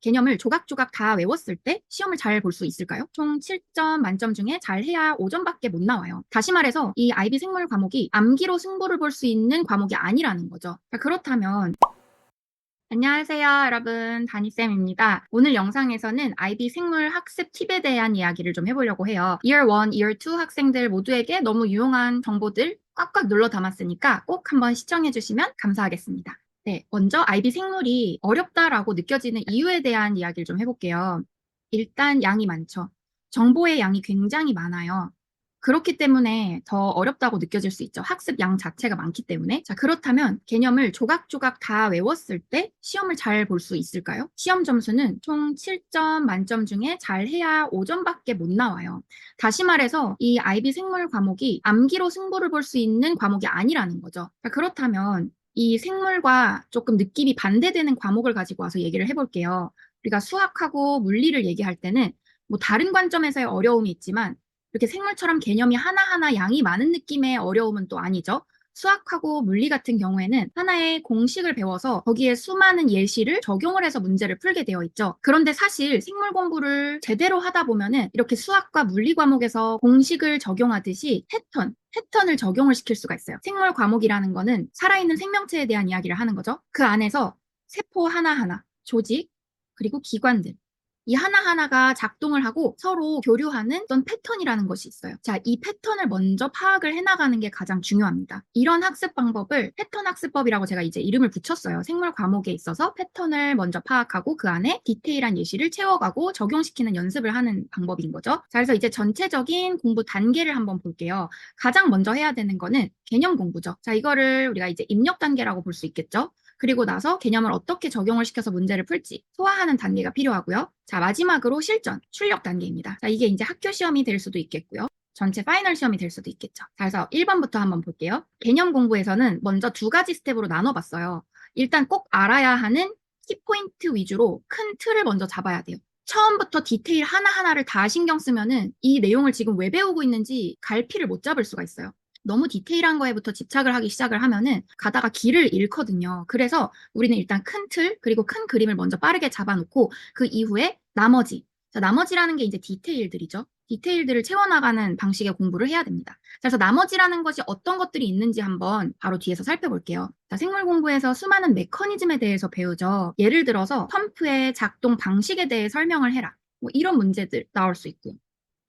개념을 조각조각 다 외웠을 때 시험을 잘 볼 수 있을까요? 총 7점 만점 중에 잘 해야 5점밖에 못 나와요. 다시 말해서 이 IB 생물 과목이 암기로 승부를 볼 수 있는 과목이 아니라는 거죠. 자, 그렇다면 안녕하세요, 여러분. 다니쌤입니다. 오늘 영상에서는 IB 생물 학습 팁에 대한 이야기를 좀 해보려고 해요. Year 1, Year 2 학생들 모두에게 너무 유용한 정보들 꽉꽉 눌러 담았으니까 꼭 한번 시청해주시면 감사하겠습니다. 네, 먼저 IB 생물이 어렵다라고 느껴지는 이유에 대한 이야기를 좀 해볼게요. 일단 양이 많죠. 정보의 양이 굉장히 많아요. 그렇기 때문에 더 어렵다고 느껴질 수 있죠. 학습 양 자체가 많기 때문에. 자, 그렇다면 개념을 조각조각 다 외웠을 때 시험을 잘 볼 수 있을까요? 시험 점수는 총 7점 만점 중에 잘 해야 5점밖에 못 나와요. 다시 말해서 이 IB 생물 과목이 암기로 승부를 볼 수 있는 과목이 아니라는 거죠. 자, 그렇다면 이 생물과 조금 느낌이 반대되는 과목을 가지고 와서 얘기를 해볼게요. 우리가 수학하고 물리를 얘기할 때는 뭐 다른 관점에서의 어려움이 있지만 이렇게 생물처럼 개념이 하나하나 양이 많은 느낌의 어려움은 또 아니죠. 수학하고 물리 같은 경우에는 하나의 공식을 배워서 거기에 수많은 예시를 적용을 해서 문제를 풀게 되어 있죠. 그런데 사실 생물 공부를 제대로 하다 보면은 이렇게 수학과 물리 과목에서 공식을 적용하듯이 패턴을 적용을 시킬 수가 있어요. 생물 과목이라는 거는 살아있는 생명체에 대한 이야기를 하는 거죠. 그 안에서 세포 하나하나, 조직, 그리고 기관들, 이 하나하나가 작동을 하고 서로 교류하는 어떤 패턴이라는 것이 있어요. 자, 이 패턴을 먼저 파악을 해나가는 게 가장 중요합니다. 이런 학습 방법을 패턴 학습법이라고 제가 이제 이름을 붙였어요. 생물 과목에 있어서 패턴을 먼저 파악하고 그 안에 디테일한 예시를 채워가고 적용시키는 연습을 하는 방법인 거죠. 자, 그래서 이제 전체적인 공부 단계를 한번 볼게요. 가장 먼저 해야 되는 거는 개념 공부죠. 자, 이거를 우리가 이제 입력 단계라고 볼 수 있겠죠. 그리고 나서 개념을 어떻게 적용을 시켜서 문제를 풀지 소화하는 단계가 필요하고요. 자, 마지막으로 실전, 출력 단계입니다. 자, 이게 이제 학교 시험이 될 수도 있겠고요. 전체 파이널 시험이 될 수도 있겠죠. 자, 그래서 1번부터 한번 볼게요. 개념 공부에서는 먼저 두 가지 스텝으로 나눠봤어요. 일단 꼭 알아야 하는 키포인트 위주로 큰 틀을 먼저 잡아야 돼요. 처음부터 디테일 하나하나를 다 신경 쓰면은 이 내용을 지금 왜 배우고 있는지 갈피를 못 잡을 수가 있어요. 너무 디테일한 거에부터 집착을 하기 시작을 하면은 가다가 길을 잃거든요. 그래서 우리는 일단 큰 틀, 그리고 큰 그림을 먼저 빠르게 잡아놓고 그 이후에 나머지. 자, 나머지라는 게 이제 디테일들이죠. 디테일들을 채워나가는 방식의 공부를 해야 됩니다. 그래서 나머지라는 것이 어떤 것들이 있는지 한번 바로 뒤에서 살펴볼게요. 자, 생물 공부에서 수많은 메커니즘에 대해서 배우죠. 예를 들어서 펌프의 작동 방식에 대해 설명을 해라. 뭐 이런 문제들 나올 수 있고요.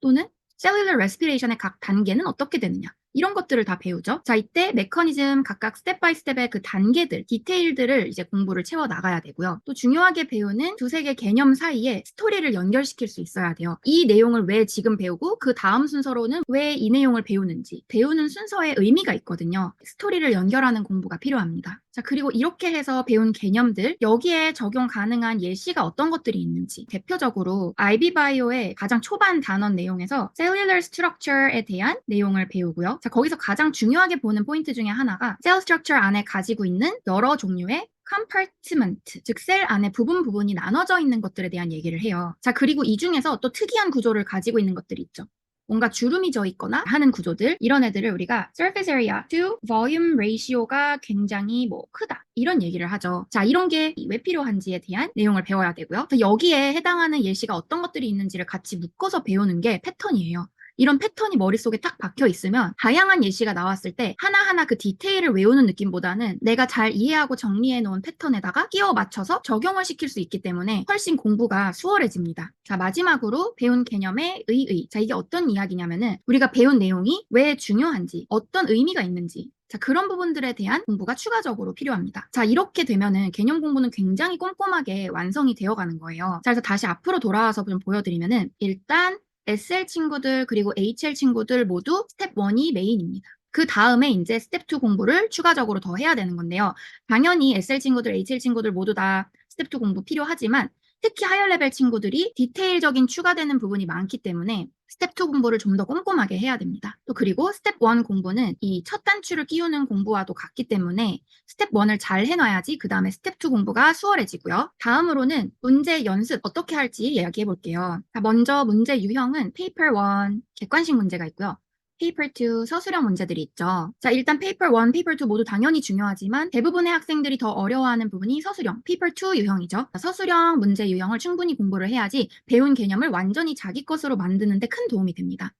또는 셀룰러 레스피레이션의 각 단계는 어떻게 되느냐. 이런 것들을 다 배우죠. 자, 이때 메커니즘 각각 스텝 바이 스텝의 그 단계들, 디테일들을 이제 공부를 채워 나가야 되고요. 또 중요하게 배우는 두세 개 개념 사이에 스토리를 연결시킬 수 있어야 돼요. 이 내용을 왜 지금 배우고 그 다음 순서로는 왜 이 내용을 배우는지 배우는 순서에 의미가 있거든요. 스토리를 연결하는 공부가 필요합니다. 자, 그리고 이렇게 해서 배운 개념들, 여기에 적용 가능한 예시가 어떤 것들이 있는지 대표적으로 IB 바이오의 가장 초반 단원 내용에서 셀룰러 스트럭처에 대한 내용을 배우고요. 자, 거기서 가장 중요하게 보는 포인트 중에 하나가 셀 스트럭처 안에 가지고 있는 여러 종류의 컴파트먼트, 즉 셀 안에 부분이 나눠져 있는 것들에 대한 얘기를 해요. 자, 그리고 이 중에서 또 특이한 구조를 가지고 있는 것들이 있죠. 뭔가 주름이 져 있거나 하는 구조들, 이런 애들을 우리가 surface area to volume ratio가 굉장히 뭐 크다, 이런 얘기를 하죠. 자, 이런 게 왜 필요한지에 대한 내용을 배워야 되고요. 여기에 해당하는 예시가 어떤 것들이 있는지를 같이 묶어서 배우는 게 패턴이에요. 이런 패턴이 머릿속에 딱 박혀 있으면 다양한 예시가 나왔을 때 하나하나 그 디테일을 외우는 느낌보다는 내가 잘 이해하고 정리해 놓은 패턴에다가 끼워 맞춰서 적용을 시킬 수 있기 때문에 훨씬 공부가 수월해집니다. 자, 마지막으로 배운 개념의 의의. 자, 이게 어떤 이야기냐면은 우리가 배운 내용이 왜 중요한지, 어떤 의미가 있는지, 자, 그런 부분들에 대한 공부가 추가적으로 필요합니다. 자, 이렇게 되면은 개념 공부는 굉장히 꼼꼼하게 완성이 되어 가는 거예요. 자, 그래서 다시 앞으로 돌아와서 좀 보여드리면은 일단 SL 친구들 그리고 HL 친구들 모두 스텝 1이 메인입니다. 그 다음에 이제 스텝 2 공부를 추가적으로 더 해야 되는 건데요. 당연히 SL 친구들, HL 친구들 모두 다 스텝 2 공부 필요하지만 특히 하이어 레벨 친구들이 디테일적인 추가되는 부분이 많기 때문에 스텝 2 공부를 좀 더 꼼꼼하게 해야 됩니다. 또 그리고 스텝 1 공부는 이 첫 단추를 끼우는 공부와도 같기 때문에 스텝 1을 잘 해놔야지 그 다음에 스텝 2 공부가 수월해지고요. 다음으로는 문제 연습 어떻게 할지 이야기해 볼게요. 자, 먼저 문제 유형은 페이퍼 1, 객관식 문제가 있고요. Paper 2 서술형 문제들이 있죠. 자, 일단 Paper 1, Paper 2 모두 당연히 중요하지만 대부분의 학생들이 더 어려워하는 부분이 서술형, Paper 2 유형이죠. 서술형 문제 유형을 충분히 공부를 해야지 배운 개념을 완전히 자기 것으로 만드는 데 큰 도움이 됩니다.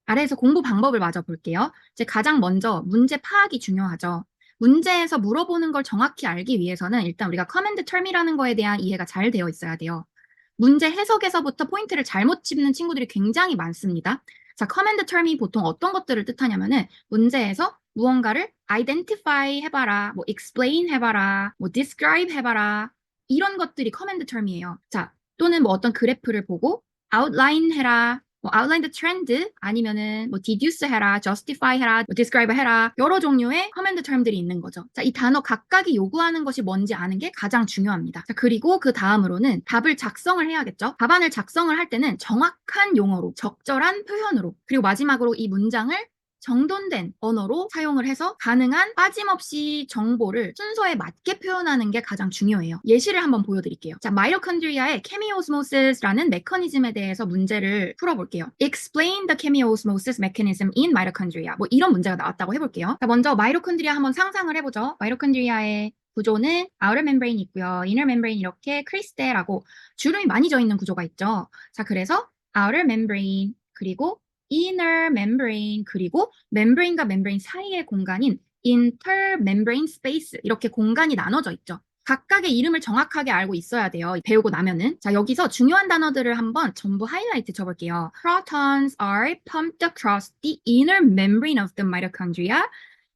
아래에서 공부 방법을 마저 볼게요. 이제 가장 먼저 문제 파악이 중요하죠. 문제에서 물어보는 걸 정확히 알기 위해서는 일단 우리가 커맨드 term이라는 거에 대한 이해가 잘 되어 있어야 돼요. 문제 해석에서부터 포인트를 잘못 짚는 친구들이 굉장히 많습니다. 자, 커맨드 term이 보통 어떤 것들을 뜻하냐면은 문제에서 무언가를 identify 해봐라, 뭐 explain 해봐라, 뭐 describe 해봐라, 이런 것들이 커맨드 term이에요. 자, 또는 뭐 어떤 그래프를 보고 outline 해라, 뭐 outline the trend 아니면은 뭐 deduce 해라, justify 해라, 뭐 describe 해라, 여러 종류의 커맨드 term들이 있는 거죠. 자, 이 단어 각각이 요구하는 것이 뭔지 아는 게 가장 중요합니다. 자, 그리고 그 다음으로는 답을 작성을 해야겠죠. 답안을 작성을 할 때는 정확한 용어로, 적절한 표현으로, 그리고 마지막으로 이 문장을 정돈된 언어로 사용을 해서 가능한 빠짐없이 정보를 순서에 맞게 표현하는 게 가장 중요해요. 예시를 한번 보여드릴게요. 자, 마이토콘드리아의 chemiosmosis라는 메커니즘에 대해서 문제를 풀어볼게요. Explain the chemiosmosis mechanism in mitochondria. 뭐 이런 문제가 나왔다고 해볼게요. 자, 먼저 마이토콘드리아 한번 상상을 해보죠. 마이토콘드리아의 구조는 outer membrane 있고요. inner membrane 이렇게 크리스테라고 주름이 많이 져 있는 구조가 있죠. 자, 그래서 outer membrane 그리고 inner membrane 그리고 membrane과 membrane 사이의 공간인 intermembrane space 이렇게 공간이 나눠져 있죠. 각각의 이름을 정확하게 알고 있어야 돼요. 배우고 나면은. 자, 여기서 중요한 단어들을 한번 전부 하이라이트 쳐볼게요. Protons are pumped across the inner membrane of the mitochondria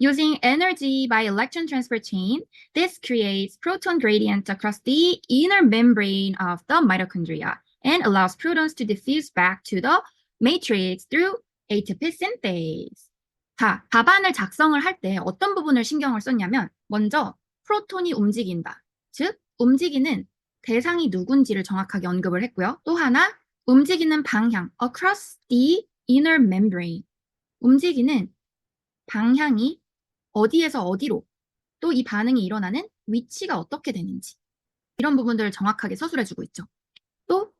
using energy by electron transport chain. This creates proton gradient across the inner membrane of the mitochondria and allows protons to diffuse back to the matrix through ATP synthase. 자, 답안을 작성을 할 때 어떤 부분을 신경을 썼냐면 먼저 프로톤이 움직인다. 즉, 움직이는 대상이 누군지를 정확하게 언급을 했고요. 또 하나, 움직이는 방향, across the inner membrane. 움직이는 방향이 어디에서 어디로, 또 이 반응이 일어나는 위치가 어떻게 되는지. 이런 부분들을 정확하게 서술해주고 있죠. 또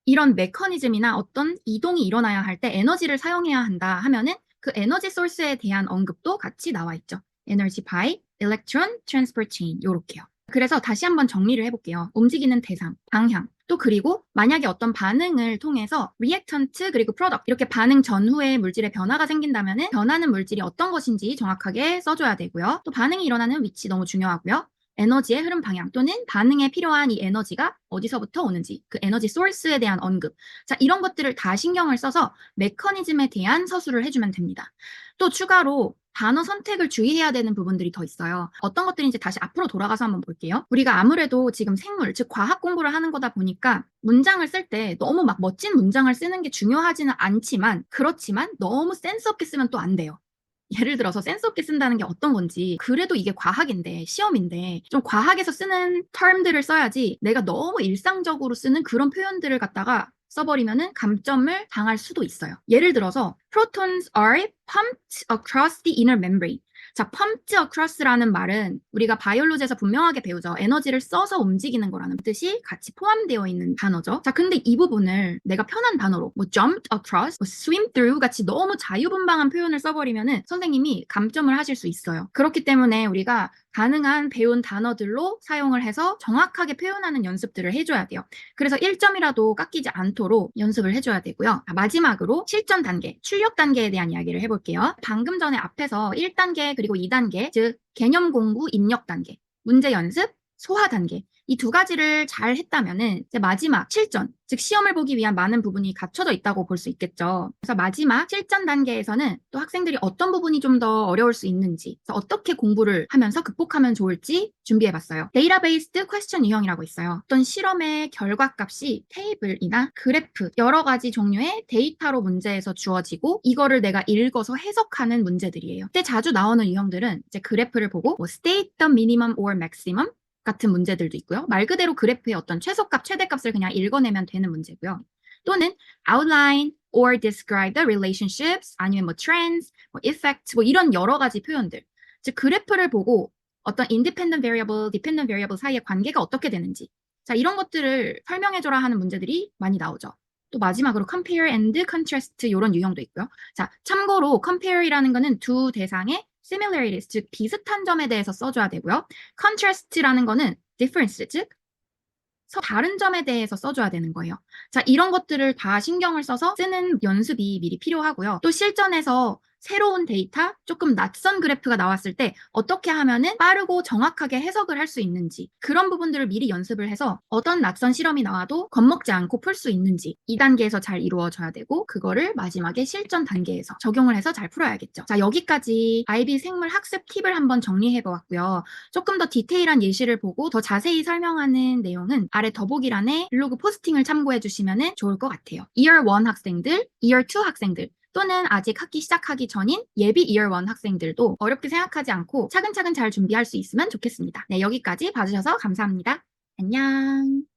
이런 메커니즘이나 어떤 이동이 일어나야 할 때 에너지를 사용해야 한다 하면은 그 에너지 소스에 대한 언급도 같이 나와 있죠. 에너지 by electron transport chain 요렇게요. 그래서 다시 한번 정리를 해볼게요. 움직이는 대상, 방향, 또 그리고 만약에 어떤 반응을 통해서 reactant 그리고 product 이렇게 반응 전후에 물질의 변화가 생긴다면은 변하는 물질이 어떤 것인지 정확하게 써줘야 되고요. 또 반응이 일어나는 위치 너무 중요하고요. 에너지의 흐름 방향 또는 반응에 필요한 이 에너지가 어디서부터 오는지 그 에너지 소스에 대한 언급 자 이런 것들을 다 신경을 써서 메커니즘에 대한 서술을 해주면 됩니다. 또 추가로 단어 선택을 주의해야 되는 부분들이 더 있어요. 어떤 것들인지 다시 앞으로 돌아가서 한번 볼게요. 우리가 아무래도 지금 생물, 즉 과학 공부를 하는 거다 보니까 문장을 쓸 때 너무 막 멋진 문장을 쓰는 게 중요하지는 않지만 그렇지만 너무 센스 없게 쓰면 또 안 돼요. 예를 들어서 센스 없게 쓴다는 게 어떤 건지 그래도 이게 과학인데 시험인데 좀 과학에서 쓰는 term들을 써야지 내가 너무 일상적으로 쓰는 그런 표현들을 갖다가 써버리면은 감점을 당할 수도 있어요. 예를 들어서 protons are pumped across the inner membrane. 자, pumped across라는 말은 우리가 바이올로지에서 분명하게 배우죠. 에너지를 써서 움직이는 거라는 뜻이 같이 포함되어 있는 단어죠. 자, 근데 이 부분을 내가 편한 단어로 뭐 jumped across, 뭐 swim through 같이 너무 자유분방한 표현을 써버리면은 선생님이 감점을 하실 수 있어요. 그렇기 때문에 우리가 가능한 배운 단어들로 사용을 해서 정확하게 표현하는 연습들을 해줘야 돼요. 그래서 1점이라도 깎이지 않도록 연습을 해줘야 되고요. 마지막으로 실전 단계, 출력 단계에 대한 이야기를 해볼게요. 방금 전에 앞에서 1단계 그리고 2단계, 즉 개념 공부 입력 단계, 문제 연습, 소화 단계 이 두 가지를 잘 했다면은 이제 마지막 실전, 즉 시험을 보기 위한 많은 부분이 갖춰져 있다고 볼 수 있겠죠. 그래서 마지막 실전 단계에서는 또 학생들이 어떤 부분이 좀 더 어려울 수 있는지, 어떻게 공부를 하면서 극복하면 좋을지 준비해봤어요. 데이터베이스드 퀘스천 유형이라고 있어요. 어떤 실험의 결과값이 테이블이나 그래프, 여러 가지 종류의 데이터로 문제에서 주어지고 이거를 내가 읽어서 해석하는 문제들이에요. 그때 자주 나오는 유형들은 이제 그래프를 보고 뭐 state the minimum or maximum 같은 문제들도 있고요. 말 그대로 그래프의 어떤 최소값, 최대값을 그냥 읽어내면 되는 문제고요. 또는 outline or describe the relationships 아니면 뭐 trends, 뭐 effect 뭐 이런 여러 가지 표현들. 즉 그래프를 보고 어떤 independent variable, dependent variable 사이의 관계가 어떻게 되는지 자 이런 것들을 설명해줘라 하는 문제들이 많이 나오죠. 또 마지막으로 compare and contrast 이런 유형도 있고요. 자, 참고로 compare이라는 거는 두 대상의 similarities, 즉 비슷한 점에 대해서 써줘야 되고요. contrast라는 거는 difference, 즉 다른 점에 대해서 써줘야 되는 거예요. 자, 이런 것들을 다 신경을 써서 쓰는 연습이 미리 필요하고요. 또 실전에서 새로운 데이터, 조금 낯선 그래프가 나왔을 때 어떻게 하면은 빠르고 정확하게 해석을 할 수 있는지 그런 부분들을 미리 연습을 해서 어떤 낯선 실험이 나와도 겁먹지 않고 풀 수 있는지 2단계에서 잘 이루어져야 되고 그거를 마지막에 실전 단계에서 적용을 해서 잘 풀어야겠죠. 자, 여기까지 IB 생물 학습 팁을 한번 정리해 보았고요. 조금 더 디테일한 예시를 보고 더 자세히 설명하는 내용은 아래 더보기란에 블로그 포스팅을 참고해 주시면 좋을 것 같아요. Year 1 학생들, Year 2 학생들 또는 아직 학기 시작하기 전인 예비 Year 1 학생들도 어렵게 생각하지 않고 차근차근 잘 준비할 수 있으면 좋겠습니다. 네, 여기까지 봐주셔서 감사합니다. 안녕.